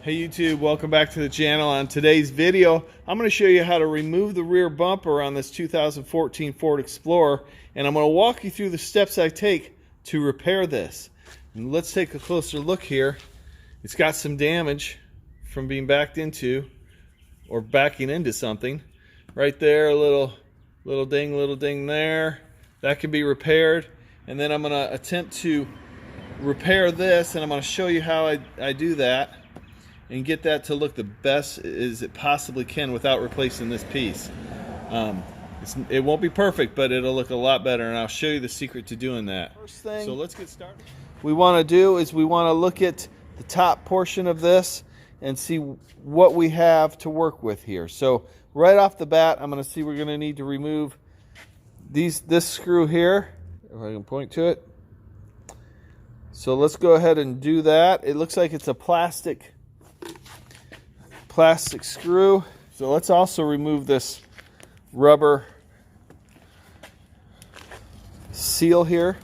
Hey YouTube, welcome back to the channel. On today's video, I'm going to show you how to remove the rear bumper on this 2014 Ford Explorer, and I'm going to walk you through the steps I take to repair this. And let's take a closer look here. It's got some damage from being backed into or backing into something. Right there, a little ding there. That can be repaired. And then I'm going to attempt to repair this, and I'm going to show you how I do that and get that to look the best as it possibly can without replacing this piece. It won't be perfect, but it'll look a lot better, and I'll show you the secret to doing that. First thing, so let's get started. We want to do is we want to look at the top portion of this and see what we have to work with here. So right off the bat, I'm going to see we're going to need to remove this screw here, if I can point to it. So let's go ahead and do that. It looks like it's a plastic screw. So let's also remove this rubber seal here.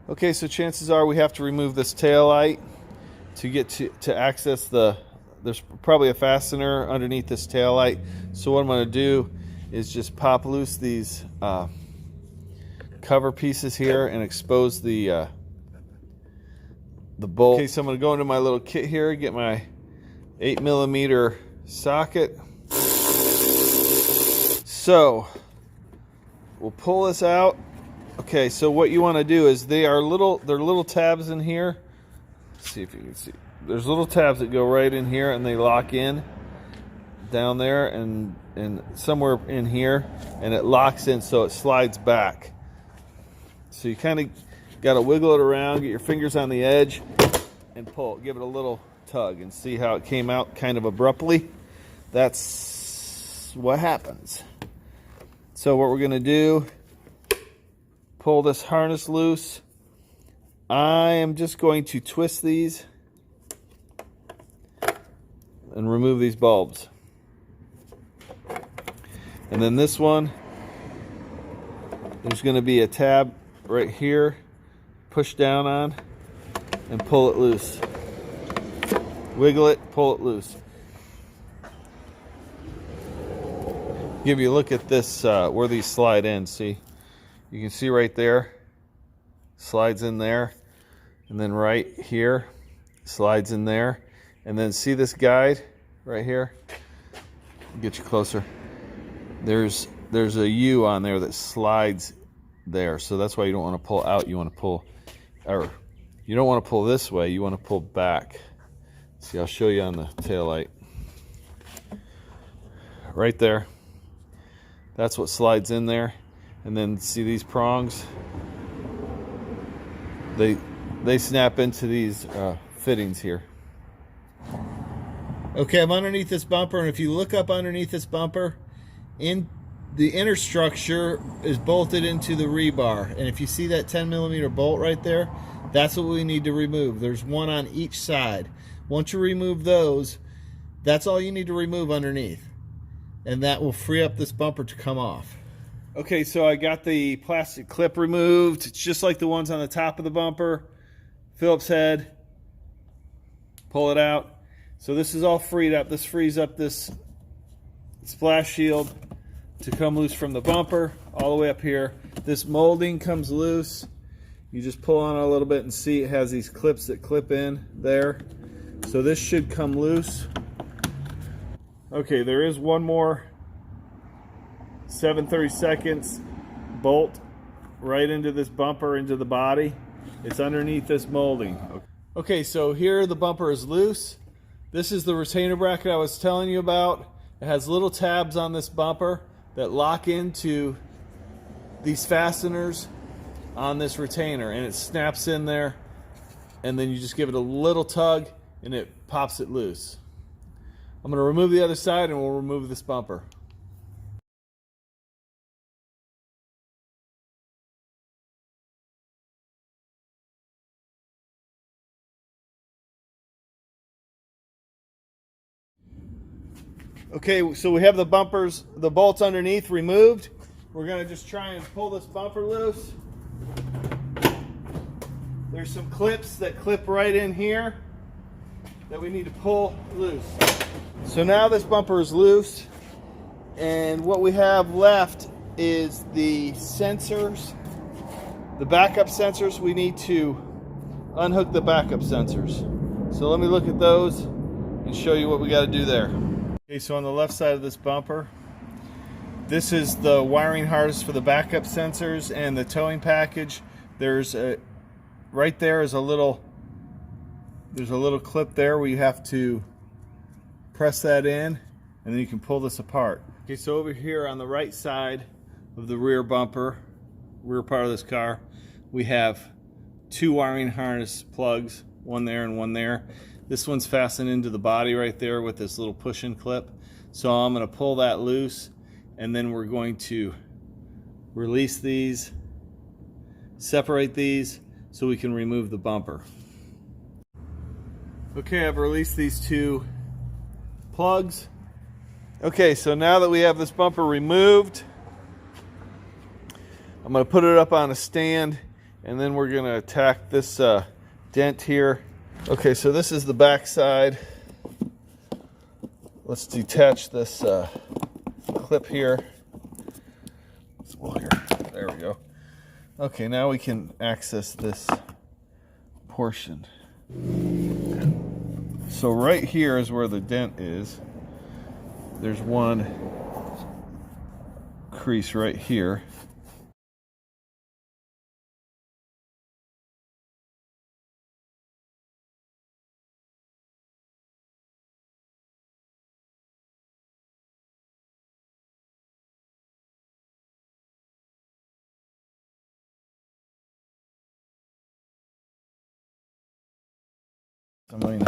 Okay, so chances are we have to remove this tail light to get to access there's probably a fastener underneath this tail light. So what I'm going to do is just pop loose these cover pieces here and expose the bolt. Okay, so I'm going to go into my little kit here, get my 8mm socket. So we'll pull this out. Okay, so what you want to do is there are little tabs in here. Let's see if you can see. There's little tabs that go right in here, and they lock in down there and somewhere in here, and it locks in so it slides back. So you kind of got to wiggle it around, get your fingers on the edge, and pull. Give it a little tug and see how it came out kind of abruptly. That's what happens. So what we're going to do, pull this harness loose. I am just going to twist these and remove these bulbs. And then this one, there's going to be a tab right here. Push down on and pull it loose. Wiggle it, pull it loose. Give you a look at this where these slide in. See, you can see right there, slides in there, and then right here slides in there, and then see this guide right here. Get you closer. There's a U on there that slides there, so that's why you don't want to pull out. You want to pull, or you don't want to pull this way. You want to pull back. See, I'll show you on the tail light. Right there. That's what slides in there. And then see these prongs? They snap into these fittings here. Okay, I'm underneath this bumper, and if you look up underneath this bumper, in the inner structure is bolted into the rebar. And if you see that 10mm bolt right there, that's what we need to remove. There's one on each side. Once you remove those, that's all you need to remove underneath. And that will free up this bumper to come off. Okay, so I got the plastic clip removed. It's just like the ones on the top of the bumper. Phillips head. Pull it out. So this is all freed up. This frees up this splash shield to come loose from the bumper all the way up here. This molding comes loose. You just pull on it a little bit and see it has these clips that clip in there. So this should come loose. Okay, there is one more 7/32 bolt right into this bumper, into the body. It's underneath this molding. Okay, so here the bumper is loose. This is the retainer bracket I was telling you about. It has little tabs on this bumper that lock into these fasteners on this retainer, and it snaps in there, and then you just give it a little tug and it pops it loose. I'm going to remove the other side, and we'll remove this bumper. Okay, so we have the bolts underneath removed. We're going to just try and pull this bumper loose. There's some clips that clip right in here. that we need to pull loose. So now this bumper is loose, and what we have left is the sensors, the backup sensors. We need to unhook the backup sensors. So let me look at those and show you what we got to do there. Okay, so on the left side of this bumper, this is the wiring harness for the backup sensors and the towing package. There's a, right there is a little, there's a little clip there where you have to press that in, and then you can pull this apart. Okay, so over here on the right side of the rear bumper, rear part of this car, we have two wiring harness plugs, one there and one there. This one's fastened into the body right there with this little push-in clip. So I'm going to pull that loose, and then we're going to release these, separate these so we can remove the bumper. Okay, I've released these two plugs. Okay, so now that we have this bumper removed, I'm going to put it up on a stand, and then we're going to attack this dent here. Okay, so this is the back side. Let's detach this clip here. There we go. Okay, now we can access this portion. So right here is where the dent is. There's one crease right here. I mean,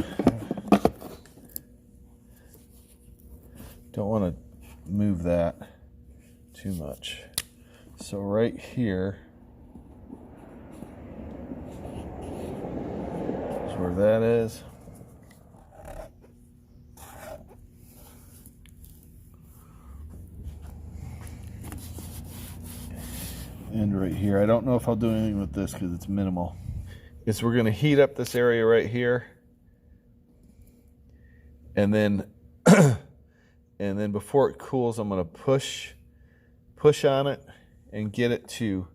don't want to move that too much. So right here is where that is. And right here, I don't know if I'll do anything with this because it's minimal. Is we're going to heat up this area right here, and then and then before it cools, I'm going to push on it and get it to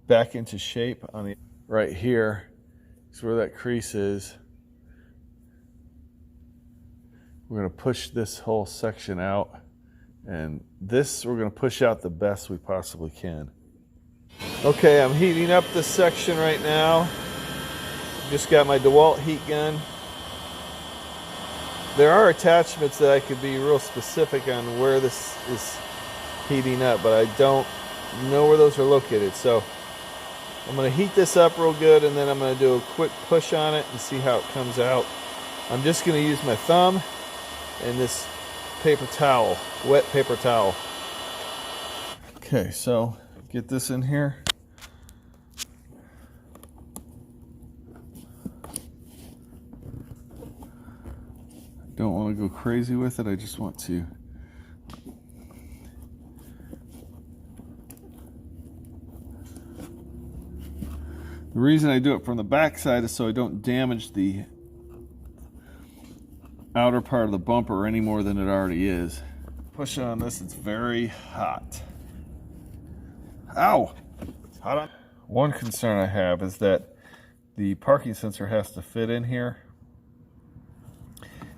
back into shape. On the right here is where that crease is. We're going to push this whole section out, and this we're going to push out the best we possibly can. Okay, I'm heating up this section right now. Just got my DeWalt heat gun. There are attachments that I could be real specific on where this is heating up, but I don't know where those are located. So I'm going to heat this up real good, and then I'm going to do a quick push on it and see how it comes out. I'm just going to use my thumb and this paper towel, wet paper towel. Okay, so get this in here. Don't want to go crazy with it. I just want to the reason I do it from the back side is so I don't damage the outer part of the bumper any more than it already is. Push on this, it's very hot. Ow! It's hot on. One concern I have is that the parking sensor has to fit in here.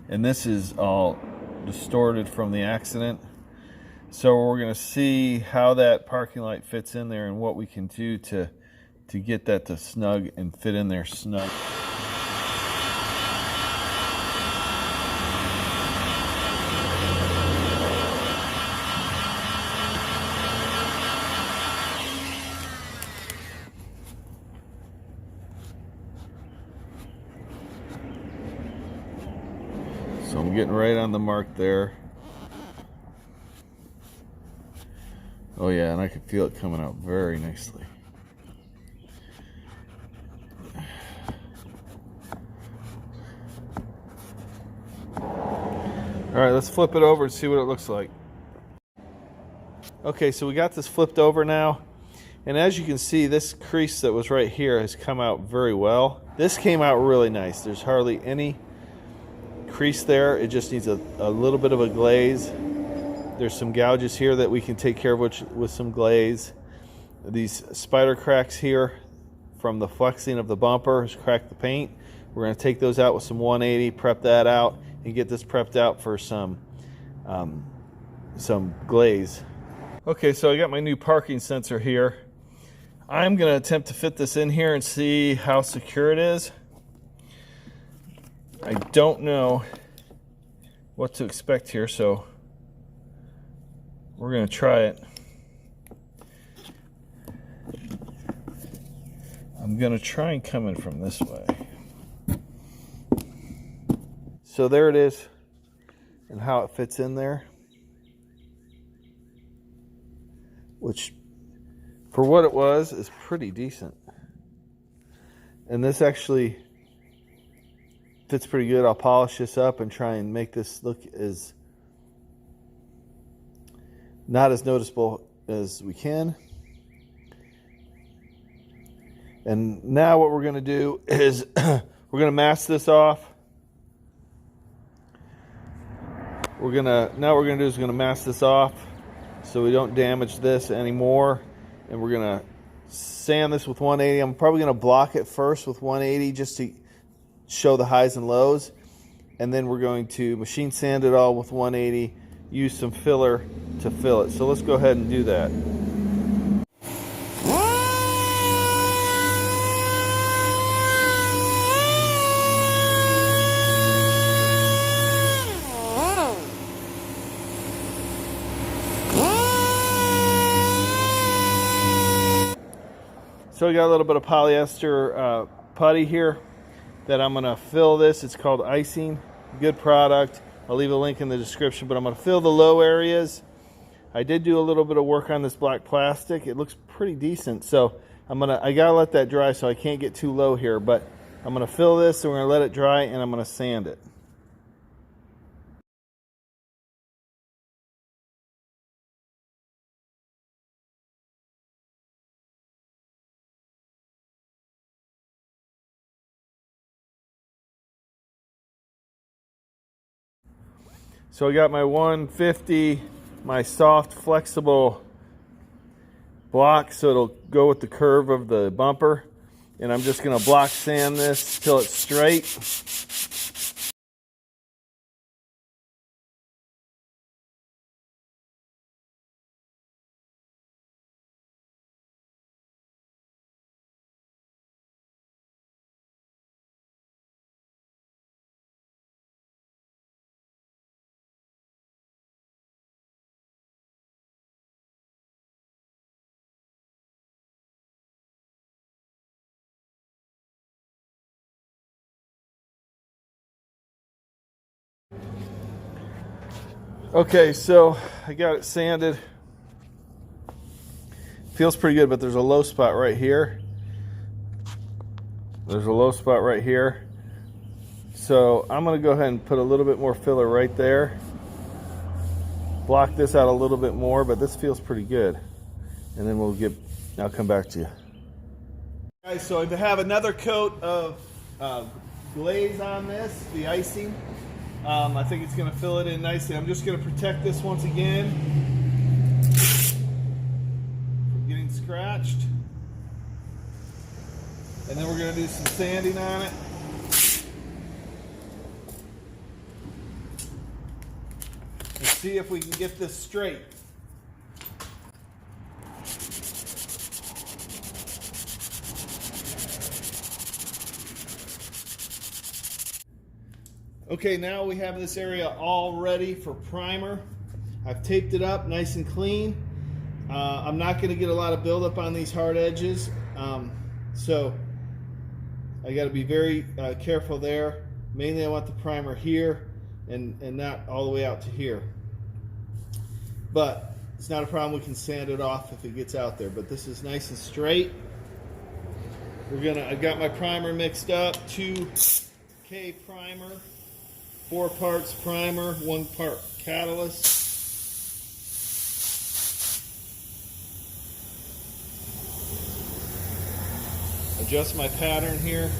And this is all distorted from the accident. So we're going to see how that parking light fits in there and what we can do to get that to snug and fit in there snug. So I'm getting right on the mark there. Oh yeah, and I can feel it coming out very nicely. All right, let's flip it over and see what it looks like. Okay, so we got this flipped over now. And as you can see, this crease that was right here has come out very well. This came out really nice. There's hardly any crease there. It just needs a little bit of a glaze. There's some gouges here that we can take care of with some glaze. These spider cracks here from the flexing of the bumper has cracked the paint. We're going to take those out with some 180, prep that out, and get this prepped out for some glaze. Okay, so I got my new parking sensor here. I'm going to attempt to fit this in here and see how secure it is. I don't know what to expect here, so we're going to try it. I'm going to try and come in from this way. So there it is and how it fits in there. Which, for what it was, is pretty decent. And this actually fits pretty good. I'll polish this up and try and make this look as not as noticeable as we can. And now what we're going to do is we're going to mask this off. Now what we're going to do is mask this off so we don't damage this anymore. And we're going to sand this with 180. I'm probably going to block it first with 180 just to show the highs and lows. And then we're going to machine sand it all with 180, use some filler to fill it. So let's go ahead and do that. So we got a little bit of polyester putty here that I'm going to fill this. It's called icing. Good product. I'll leave a link in the description, but I'm going to fill the low areas. I did do a little bit of work on this black plastic. It looks pretty decent. So I got to let that dry so I can't get too low here, but I'm going to fill this and we're going to let it dry and I'm going to sand it. So I got my 150, my soft flexible block so it'll go with the curve of the bumper. And I'm just going to block sand this till it's straight. Okay, so I got it sanded. Feels pretty good, but there's a low spot right here. There's a low spot right here. So I'm going to go ahead and put a little bit more filler right there. Block this out a little bit more, but this feels pretty good. And then I'll come back to you. Guys, so I have another coat of glaze on this, the icing. I think it's going to fill it in nicely. I'm just going to protect this once again from getting scratched. And then we're going to do some sanding on it. Let's see if we can get this straight. Okay, now we have this area all ready for primer. I've taped it up nice and clean. I'm not going to get a lot of buildup on these hard edges, so I got to be very careful there. Mainly I want the primer here and not all the way out to here. But it's not a problem. We can sand it off if it gets out there. But this is nice and straight. I've got my primer mixed up. 2K primer. 4 parts primer, 1 part catalyst. Adjust my pattern here.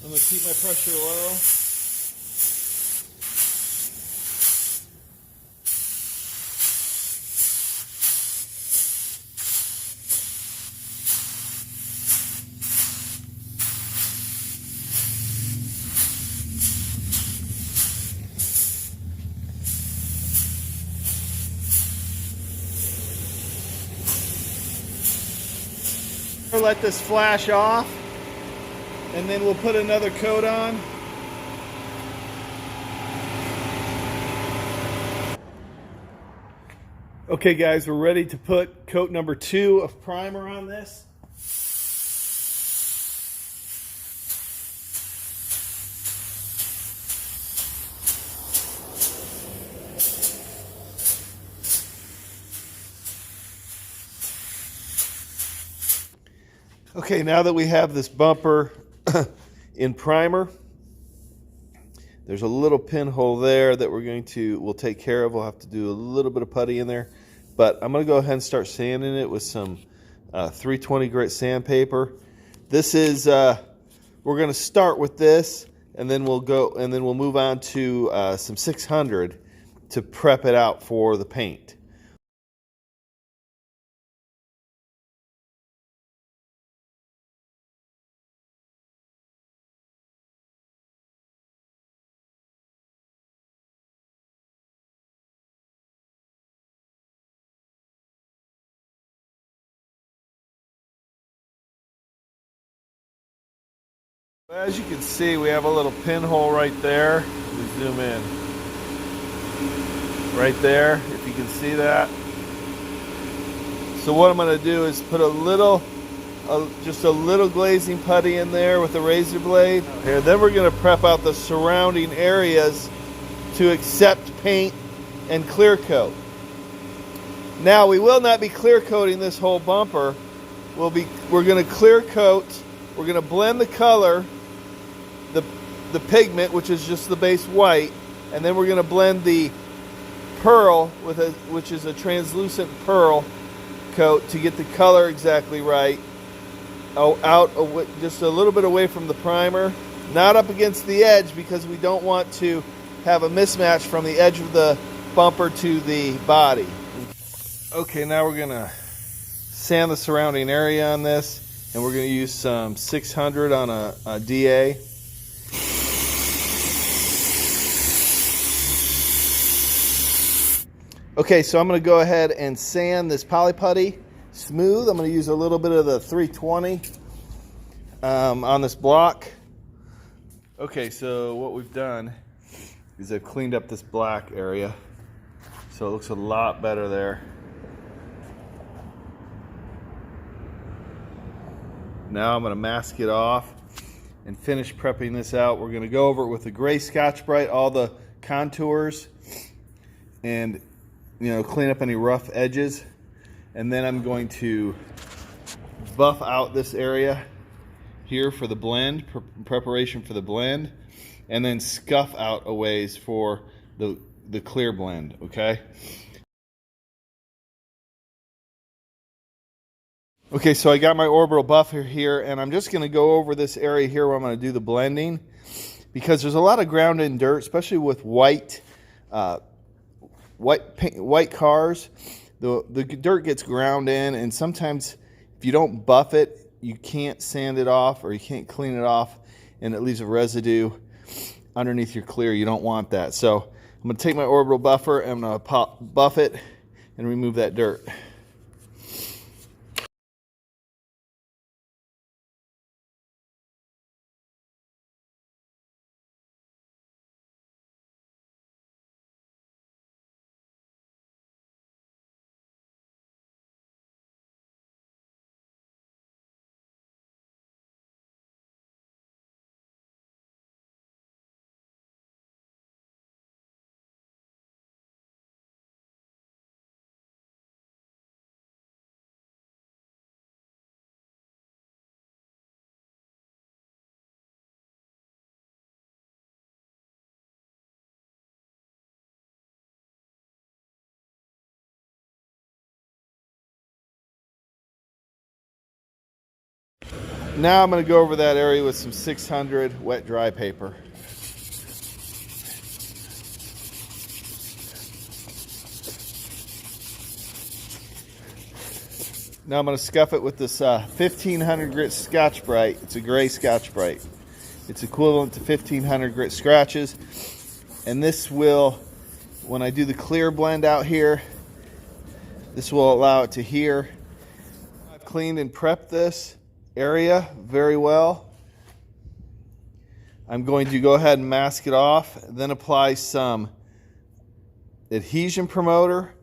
I'm going to keep my pressure low. Let this flash off, and then we'll put another coat on. Okay guys, we're ready to put coat number 2 of primer on this. Okay, now that we have this bumper in primer, there's a little pinhole there that we'll take care of. We'll have to do a little bit of putty in there, but I'm going to go ahead and start sanding it with some 320 grit sandpaper. This is we're going to start with this, and then we'll move on to some 600 to prep it out for the paint. As you can see, we have a little pinhole right there. We zoom in. Right there, if you can see that. So what I'm going to do is put just a little glazing putty in there with a razor blade. Here, then we're going to prep out the surrounding areas to accept paint and clear coat. Now, we will not be clear coating this whole bumper. We're going to clear coat. We're going to blend the color, the pigment, which is just the base white, and then we're going to blend the pearl which is a translucent pearl coat to get the color exactly right. Just a little bit away from the primer, not up against the edge, because we don't want to have a mismatch from the edge of the bumper to the body. Okay, now we're going to sand the surrounding area on this, and we're going to use some 600 on a DA. Okay, so I'm going to go ahead and sand this poly putty smooth. I'm going to use a little bit of the 320 on this block. Okay, so what we've done is I've cleaned up this black area, so it looks a lot better there. Now I'm going to mask it off and finish prepping this out. We're going to go over it with the gray Scotch-Brite, all the contours, and clean up any rough edges. And then I'm going to buff out this area here for the blend, preparation for the blend, and then scuff out a ways for the clear blend, okay? Okay, so I got my orbital buffer here, and I'm just going to go over this area here where I'm going to do the blending, because there's a lot of ground in dirt, especially with white cars. The dirt gets ground in, and sometimes if you don't buff it, you can't sand it off, or you can't clean it off, and it leaves a residue underneath your clear. You don't want that. So I'm going to take my orbital buffer and I'm going to buff it and remove that dirt. Now I'm going to go over that area with some 600 wet dry paper. Now I'm going to scuff it with this 1500 grit Scotch-Brite. It's a gray Scotch-Brite. It's equivalent to 1500 grit scratches. And this will, when I do the clear blend out here, this will allow it to adhere. I've cleaned and prepped this area very well. I'm going to go ahead and mask it off, then apply some adhesion promoter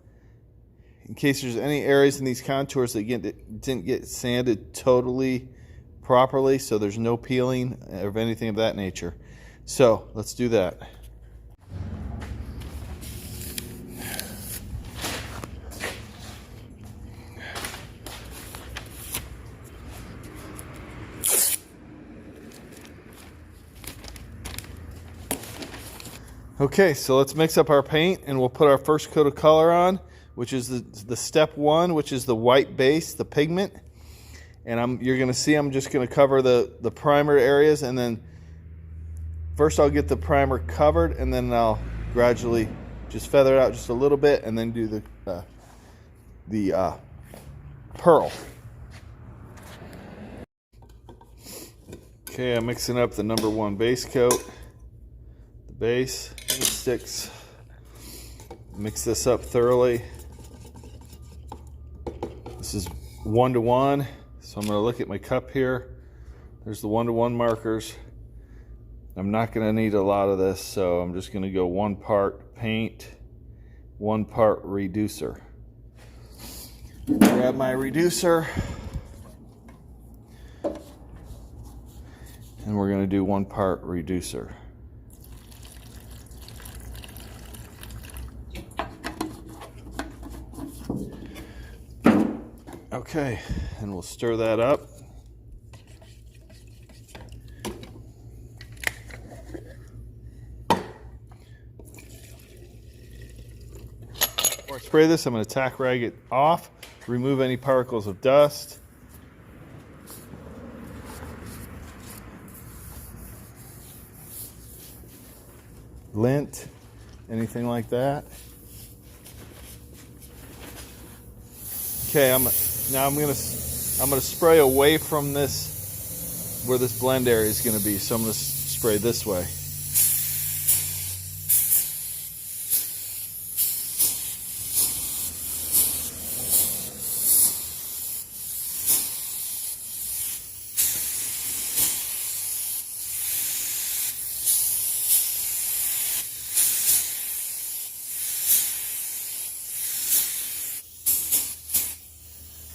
in case there's any areas in these contours that didn't get sanded totally properly, so there's no peeling or anything of that nature. So let's do that. Okay, so let's mix up our paint and we'll put our first coat of color on, which is the step one, which is the white base, the pigment. And you're gonna see I'm just gonna cover the primer areas, and then first I'll get the primer covered, and then I'll gradually just feather it out just a little bit, and then do the pearl. Okay, I'm mixing up the number one base coat, the base, and the sticks. Mix this up thoroughly. This is 1-to-1, so I'm going to look at my cup here. There's the 1-to-1 markers. I'm not going to need a lot of this, so I'm just going to go 1 part paint, 1 part reducer. Grab my reducer, and we're going to do 1 part reducer. Okay, and we'll stir that up. Before I spray this, I'm going to tack rag it off, remove any particles of dust. Lint, anything like that. Okay, now I'm gonna spray away from this, where this blend area is gonna be. So I'm gonna spray this way.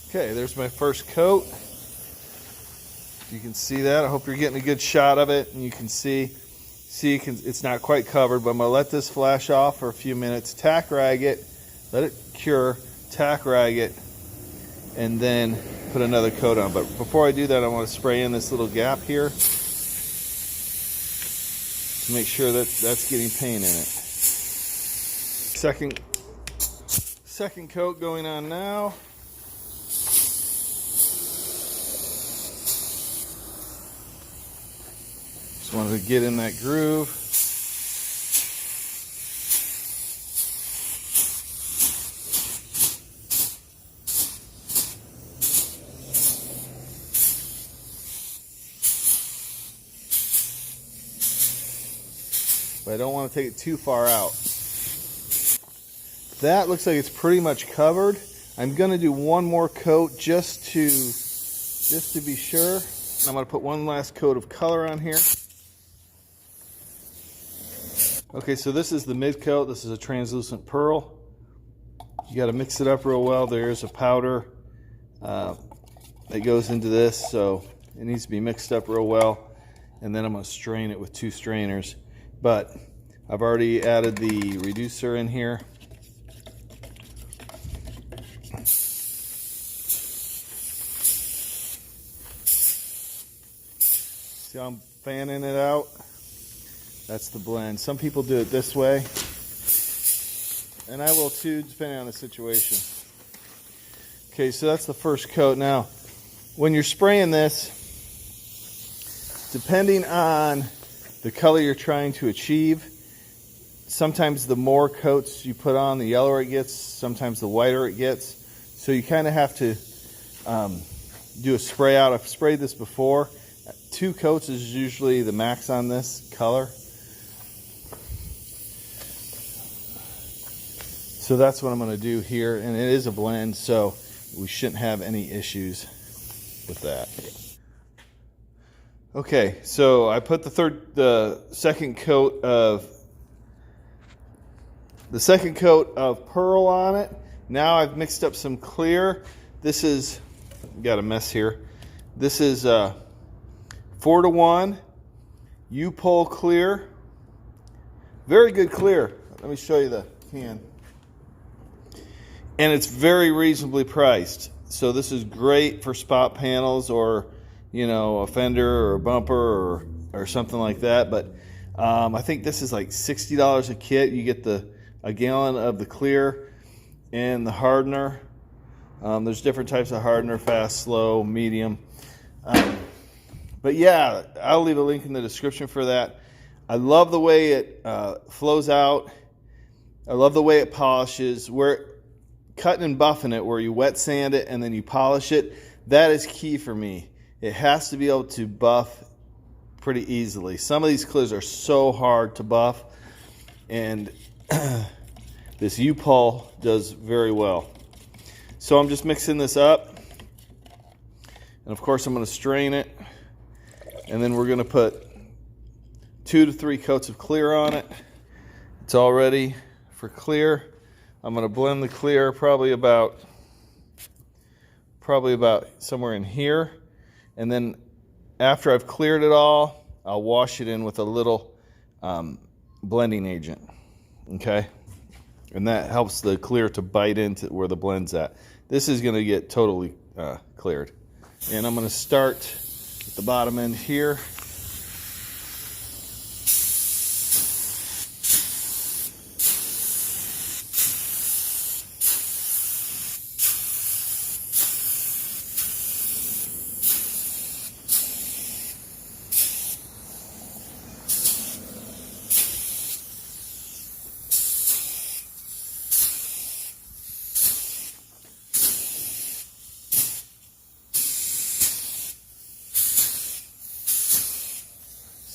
Okay, there's my first coat. You can see that. I hope you're getting a good shot of it, and you can see it's not quite covered, but I'm gonna let this flash off for a few minutes, tack rag it, let it cure, tack rag it, and then put another coat on. But before I do that, I want to spray in this little gap here to make sure that that's getting paint in it. Second coat going on now. Just wanted to get in that groove. But I don't want to take it too far out. That looks like it's pretty much covered. I'm going to do one more coat just to be sure. I'm going to put one last coat of color on here. Okay, so this is the mid coat. This is a translucent pearl. You got to mix it up real well. There's a powder that goes into this, so it needs to be mixed up real well. And then I'm going to strain it with 2 strainers. But I've already added the reducer in here. See how I'm fanning it out? That's the blend. Some people do it this way, and I will too, depending on the situation. Okay, so that's the first coat. Now, when you're spraying this, depending on the color you're trying to achieve, sometimes the more coats you put on, the yellower it gets, sometimes the whiter it gets. So you kind of have to do a spray out. I've sprayed this before. 2 coats is usually the max on this color. So that's what I'm going to do here, and it is a blend, so we shouldn't have any issues with that. Okay, so I put the second coat of pearl on it. Now I've mixed up some clear. This is, got a mess here. This is 4-to-1 U-Pole clear. Very good clear. Let me show you the can. And it's very reasonably priced. So this is great for spot panels or, you know, a fender or a bumper or something like that. But I think this is like $60 a kit. You get a gallon of the clear and the hardener. There's different types of hardener, fast, slow, medium. But yeah, I'll leave a link in the description for that. I love the way it flows out. I love the way it polishes. Cutting and buffing it, where you wet sand it and then you polish it, that is key for me. It has to be able to buff pretty easily. Some of these clears are so hard to buff, and this U-Pole does very well. So I'm just mixing this up, and of course I'm going to strain it, and then we're going to put 2 to 3 coats of clear on it. It's all ready for clear. I'm going to blend the clear probably about somewhere in here, and then after I've cleared it all, I'll wash it in with a little blending agent. Okay, and that helps the clear to bite into where the blend's at. This is going to get totally cleared, and I'm going to start at the bottom end here.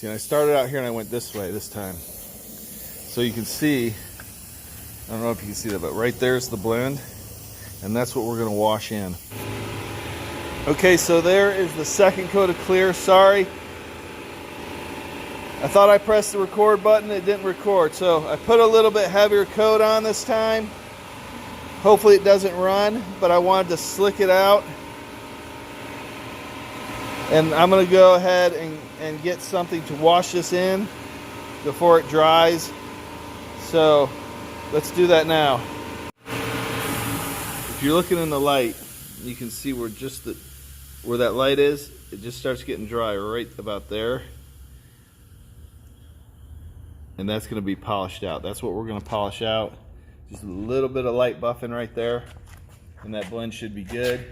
See, I started out here and I went this way this time. So you can see, I don't know if you can see that, but right there's the blend, and that's what we're going to wash in. Okay, so there is the second coat of clear. Sorry, I thought I pressed the record button, it didn't record. So I put a little bit heavier coat on this time. Hopefully it doesn't run, but I wanted to slick it out. And I'm going to go ahead and get something to wash this in before it dries. So let's do that now. If you're looking in the light, you can see where that light is. It just starts getting dry right about there. And that's going to be polished out. That's what we're going to polish out. Just a little bit of light buffing right there, and that blend should be good.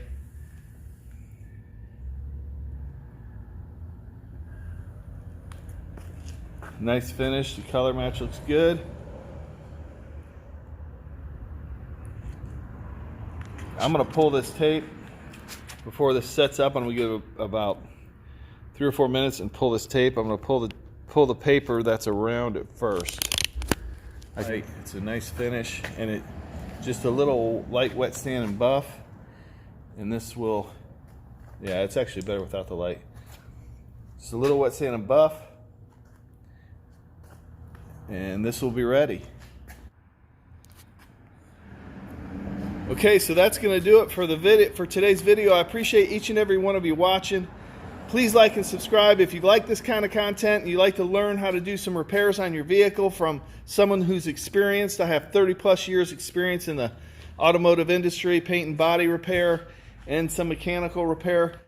Nice finish, the color match looks good. I'm gonna pull this tape before this sets up. I'm gonna give about 3 or 4 minutes and pull this tape. I'm gonna pull the paper that's around it first. It's a nice finish, and it just a little light wet sand and buff, and this will, yeah, it's actually better without the light. Just a little wet sand and buff, and this will be ready. Okay, so that's going to do it for today's video. I appreciate each and every one of you watching. Please like and subscribe if you like this kind of content and you like to learn how to do some repairs on your vehicle from someone who's experienced. I have 30+ years experience in the automotive industry, paint and body repair, and some mechanical repair.